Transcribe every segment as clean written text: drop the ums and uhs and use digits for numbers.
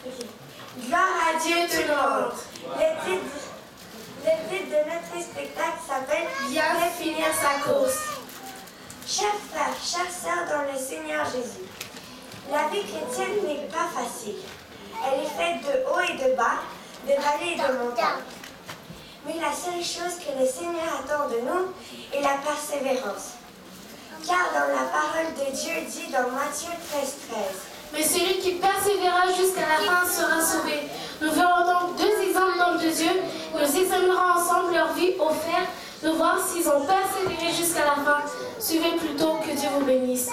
Gloire à Dieu tout le monde. Le titre de notre spectacle s'appelle Bien finir sa course. Chers frères, chères sœurs dans le Seigneur Jésus, la vie chrétienne n'est pas facile. Elle est faite de hauts et de bas, de vallées et de montagnes. Mais la seule chose que le Seigneur attend de nous est la persévérance. Car dans la parole de Dieu dit dans Matthieu 13:13. Mais celui qui persévérera jusqu'à la fin sera sauvé. Nous verrons donc deux exemples d'hommes de Dieu. Nous examinerons ensemble leur vie au fer, de voir s'ils ont persévéré jusqu'à la fin. Suivez plutôt, que Dieu vous bénisse.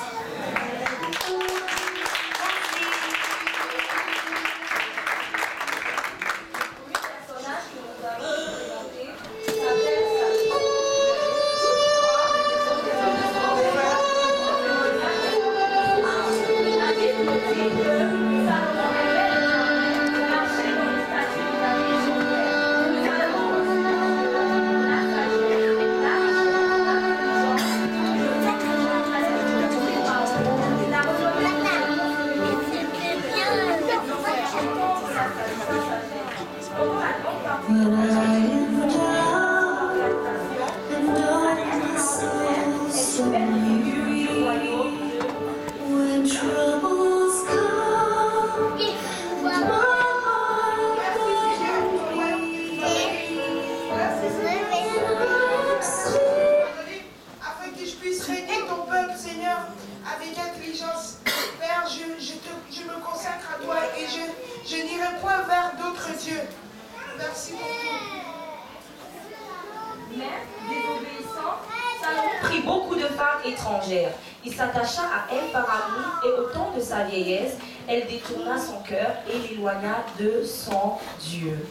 Il s'attacha à elle par amour et au temps de sa vieillesse, elle détourna son cœur et l'éloigna de son Dieu.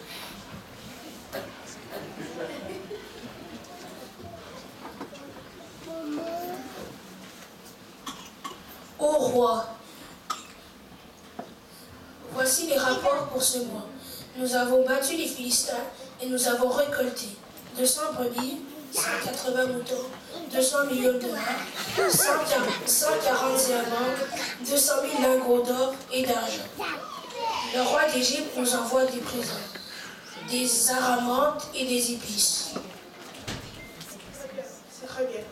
Ô roi, voici les rapports pour ce mois. Nous avons battu les Philistins et nous avons récolté 200 brebis, 180 moutons, 200 millions de mains, 140 diamants, 200 000 lingots d'or et d'argent. Le roi d'Égypte nous envoie des présents, des aramantes et des épices. C'est très bien.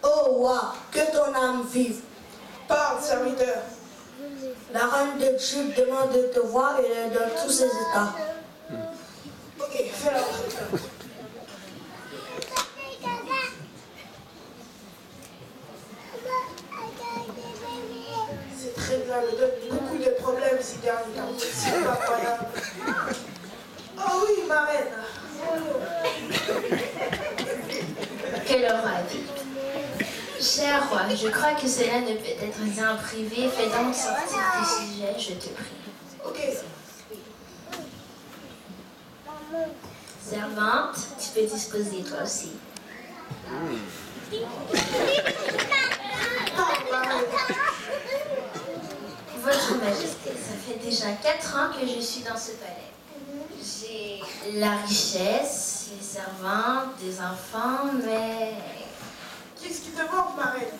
Ô roi, que ton âme vive. Parle, serviteur. La reine de Jude demande de te voir et elle donne tous ses états. Ok, fais la retraite. C'est très bien, elle me donne beaucoup de problèmes ces derniers temps. C'est incroyable. Oh oui, ma reine. Quel aura dit. Cher roi, je crois que cela ne peut être rien privé. Fais donc sortir tes sujets, je te prie. Ok. Servante, tu peux disposer toi aussi. Votre Majesté, ça fait déjà 4 ans que je suis dans ce palais. J'ai la richesse, les servantes, des enfants, mais... Qu'est-ce qui te manque, ma reine?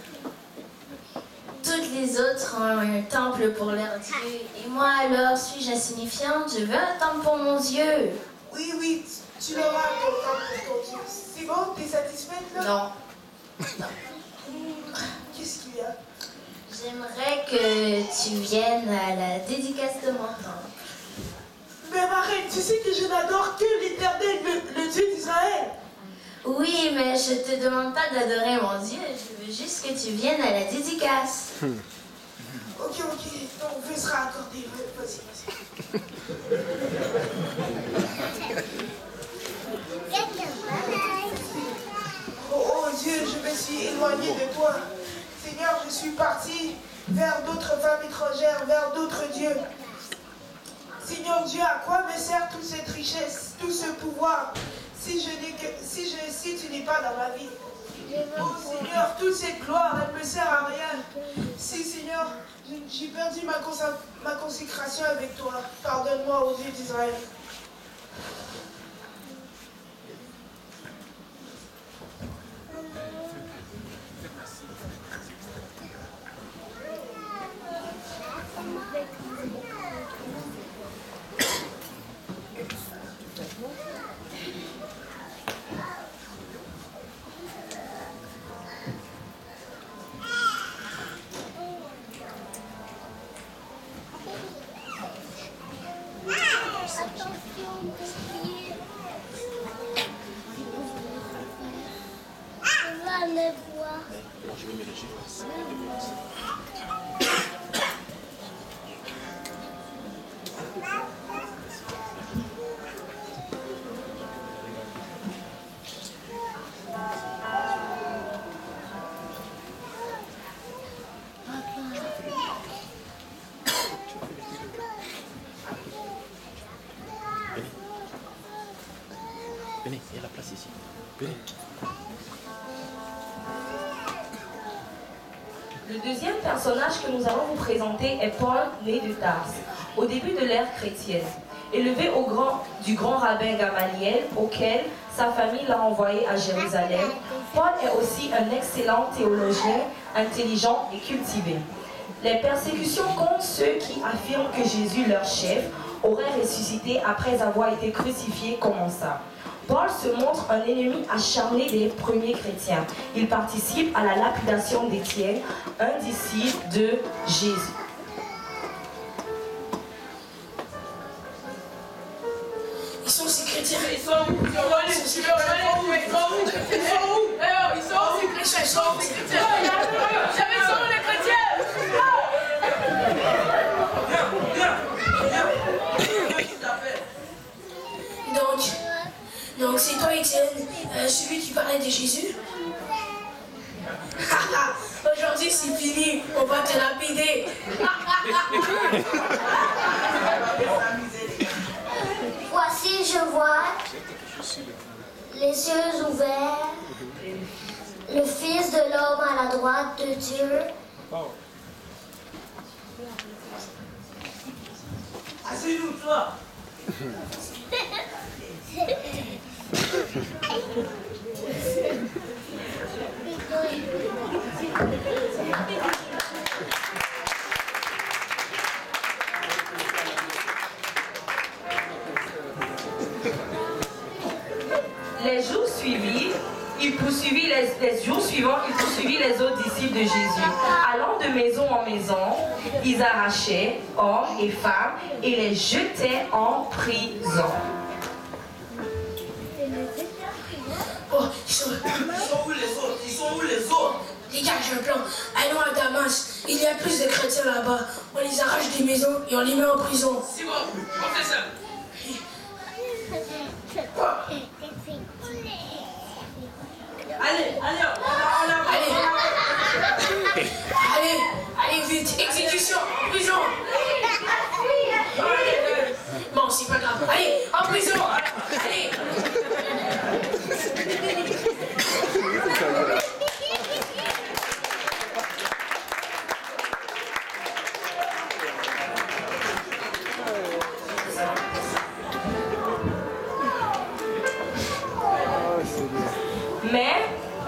Toutes les autres ont un temple pour leur Dieu. Et moi alors, suis-je insignifiante? Je veux un temple pour mon Dieu. Oui, oui, tu l'auras ton temple pour ton Dieu. C'est bon? T'es satisfaite là? Non. Non. Qu'est-ce qu'il y a? J'aimerais que tu viennes à la dédicace de mon temple. Mais ma reine, tu sais que je n'adore que l'Éternel, le Dieu d'Israël. Oui, mais je te demande pas d'adorer mon Dieu, je veux juste que tu viennes à la dédicace. Ok, ton vœu sera accordé. Vas-y. Oh Dieu, je me suis éloigné de toi. Seigneur, je suis parti vers d'autres femmes étrangères, vers d'autres dieux. Seigneur Dieu, à quoi me sert toute cette richesse, tout ce pouvoir, si tu n'es pas dans ma vie? Oh Seigneur, toute cette gloire, elle ne me sert à rien. Si Seigneur, j'ai perdu ma consécration avec toi, pardonne-moi au Dieu d'Israël. On va me voir. Je vais mélanger. Venez, il y a la place ici. Venez. Le deuxième personnage que nous allons vous présenter est Paul, né de Tarse, au début de l'ère chrétienne. Élevé du grand rabbin Gamaliel, auquel sa famille l'a envoyé à Jérusalem, Paul est aussi un excellent théologien, intelligent et cultivé. Les persécutions contre ceux qui affirment que Jésus, leur chef, aurait ressuscité après avoir été crucifié commença. Paul se montre un ennemi acharné des premiers chrétiens. Il participe à la lapidation d'Étienne, un disciple de Jésus. Ils sont ces chrétiens. Ils sont où? Ils sont où? Ils sont où? Ils sont où? J'avais sont les chrétiens. Donc c'est toi, Étienne, celui qui parlait de Jésus? Aujourd'hui c'est fini, on va te lapider. Voici, je vois les yeux ouverts, le Fils de l'homme à la droite de Dieu. Assieds-nous, toi. Les jours suivis, il poursuivit les jours suivants, il poursuivit les autres disciples de Jésus. Allant de maison en maison, ils arrachaient hommes et femmes et les jetaient en prison. Oh, ils sont où les autres? Ils sont où les autres? Les gars, j'ai un plan. Allons à Damas. Il y a plus de chrétiens là-bas. On les arrache des maisons et on les met en prison. C'est bon, on fait ça. Allez, Allez, vite. Exécution, prison. Bon, c'est pas grave. Allez, en prison. Allez. Mais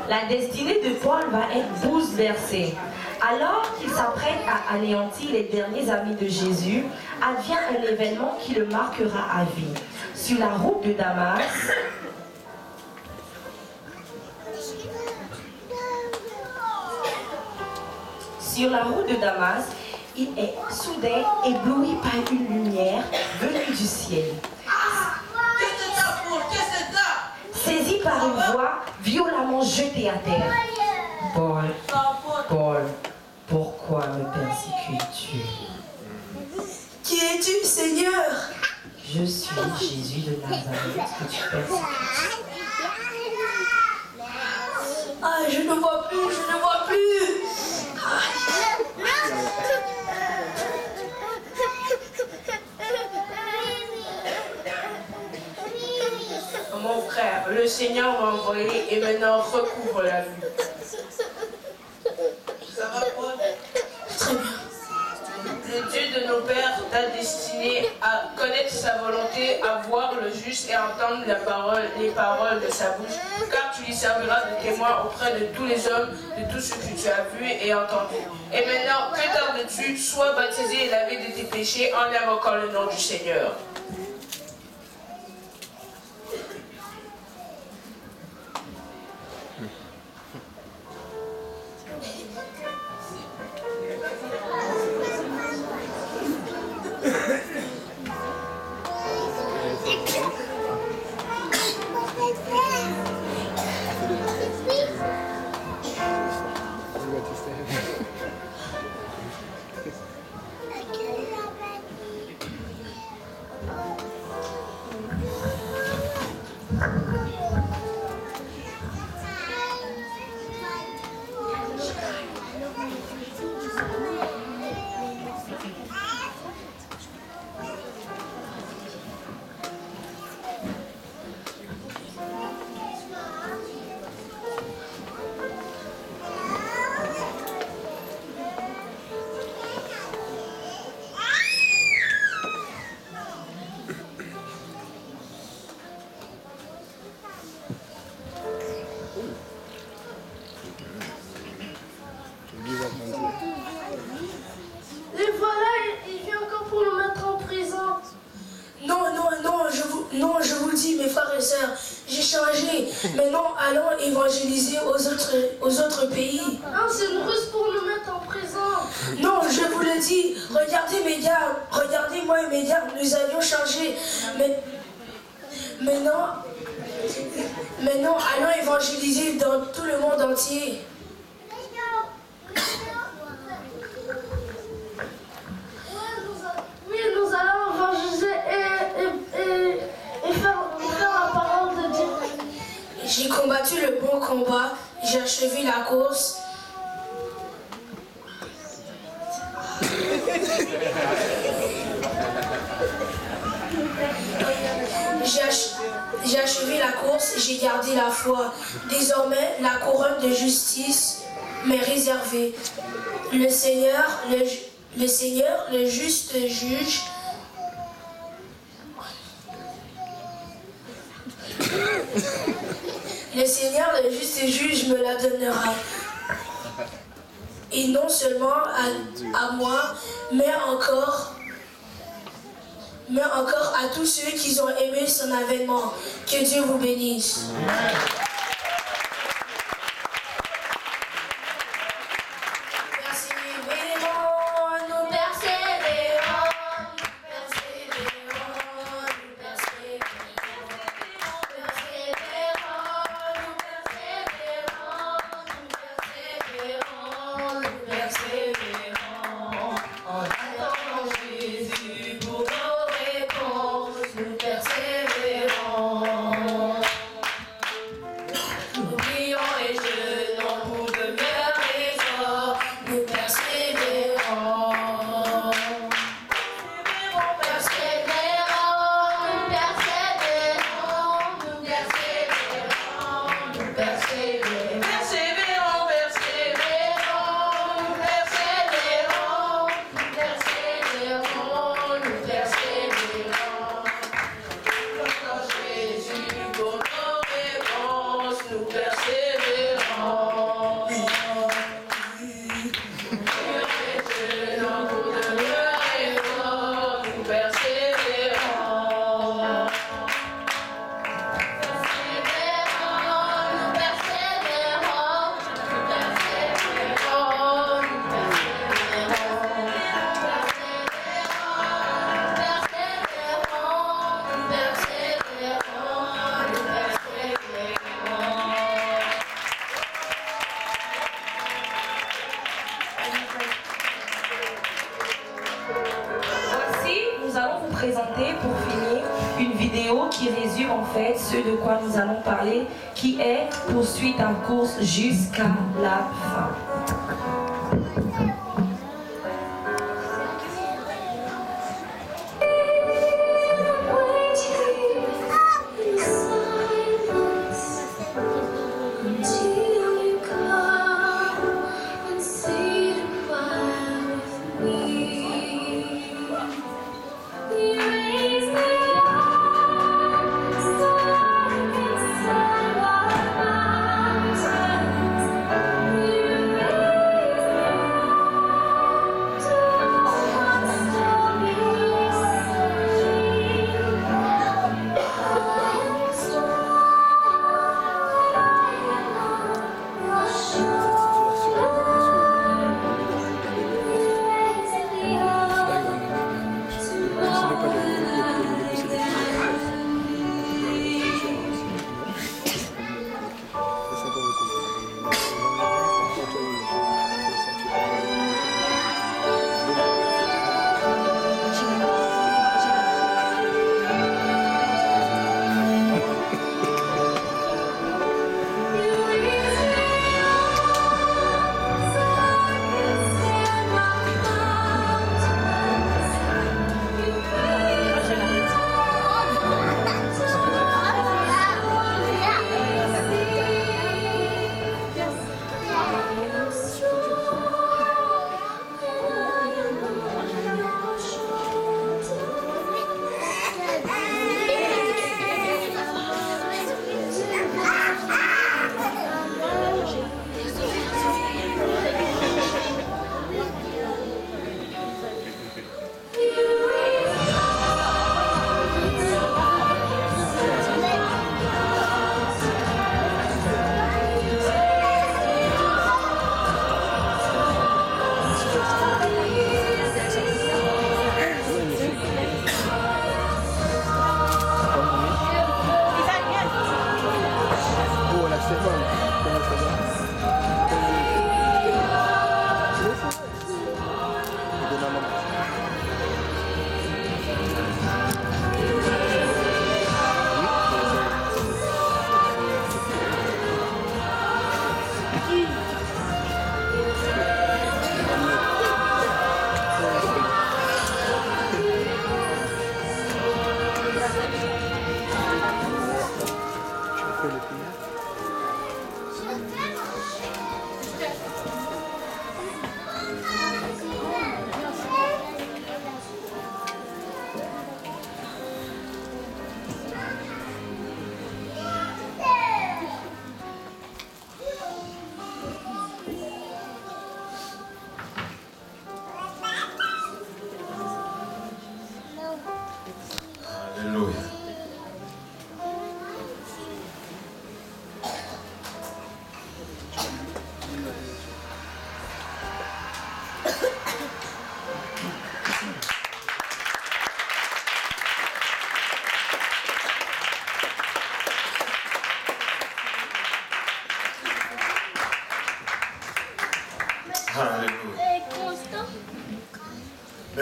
la destinée de Paul va être bouleversée. Alors qu'il s'apprête à anéantir les derniers amis de Jésus, advient un événement qui le marquera à vie. Sur la route de Damas, il est soudain ébloui par une lumière venue du ciel. Saisi par une voix violemment jetée à terre. Paul, pourquoi me persécutes-tu? Qui es-tu, Seigneur? Je suis Jésus de Nazareth que tu persécutes. Ah, je ne vois plus. mon frère, le Seigneur m'a envoyé et maintenant recouvre la vue. Ça va, Paul? Très bien. Le Dieu de nos pères t'a destiné à connaître sa volonté, à voir le juste et à entendre les paroles de sa bouche, car tu lui serviras de témoin auprès de tous les hommes, de tout ce que tu as vu et entendu. Et maintenant, que tardes-tu? Sois baptisé et lavé de tes péchés en invoquant le nom du Seigneur. Non, je vous dis, mes frères et sœurs, j'ai changé. Maintenant, allons évangéliser aux autres pays. Non, c'est une ruse pour nous mettre en prison. Non, je vous le dis, regardez mes gardes, regardez-moi et mes gardes, nous avions changé. Maintenant, allons évangéliser dans tout le monde entier. Oui, nous allons évangéliser et faire la parole de Dieu. J'ai combattu le bon combat, j'ai achevé la course. J'ai achevé la course, j'ai gardé la foi. Désormais, la couronne de justice m'est réservée. Le Seigneur, le juste juge, le Seigneur, le juste juge me la donnera. Et non seulement à moi, mais encore à tous ceux qui ont aimé son avènement. Que Dieu vous bénisse. Pour finir, une vidéo qui résume en fait ce de quoi nous allons parler, qui est poursuite en course jusqu'à la fin. Thank you.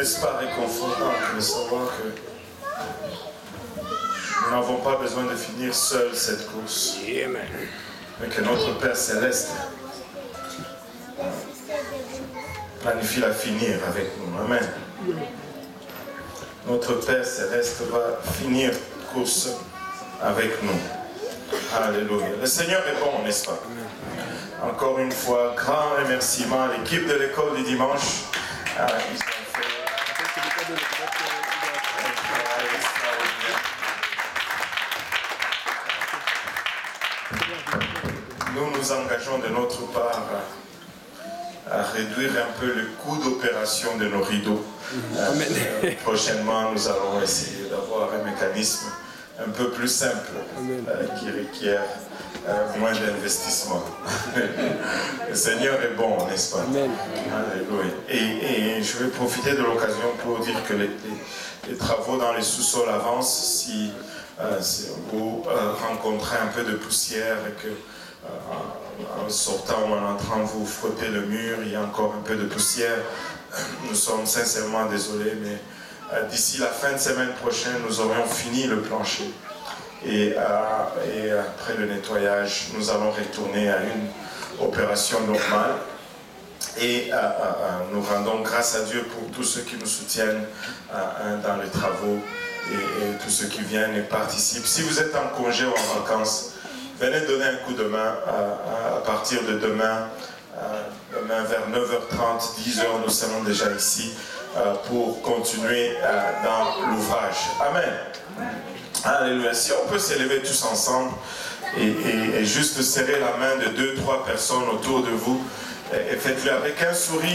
n'est-ce pas réconfortant de savoir que nous n'avons pas besoin de finir seuls cette course, mais que notre Père Céleste planifie la finir avec nous. Amen. Notre Père Céleste va finir la course avec nous. Alléluia. Le Seigneur est bon, n'est-ce pas? Encore une fois, grand remerciement à l'équipe de l'école du dimanche. Ils ont fait un travail extraordinaire. Nous nous engageons de notre part à réduire un peu le coût d'opération de nos rideaux. Prochainement, nous allons essayer d'avoir un mécanisme un peu plus simple qui requiert moins d'investissement. Le Seigneur est bon, n'est-ce pas? Alléluia. Et je vais profiter de l'occasion pour dire que les travaux dans les sous-sols avancent. Si vous rencontrez un peu de poussière et que en sortant ou en entrant vous frottez le mur, il y a encore un peu de poussière, nous sommes sincèrement désolés, mais d'ici la fin de semaine prochaine, nous aurons fini le plancher. Et après le nettoyage, nous allons retourner à une opération normale. Et nous rendons grâce à Dieu pour tous ceux qui nous soutiennent dans les travaux et tous ceux qui viennent et participent. Si vous êtes en congé ou en vacances, venez donner un coup de main à partir de demain vers 9h30, 10h, nous serons déjà ici pour continuer dans l'ouvrage. Amen. Alléluia. Si on peut s'élever tous ensemble et juste serrer la main de 2-3 personnes autour de vous et faites-le avec un sourire.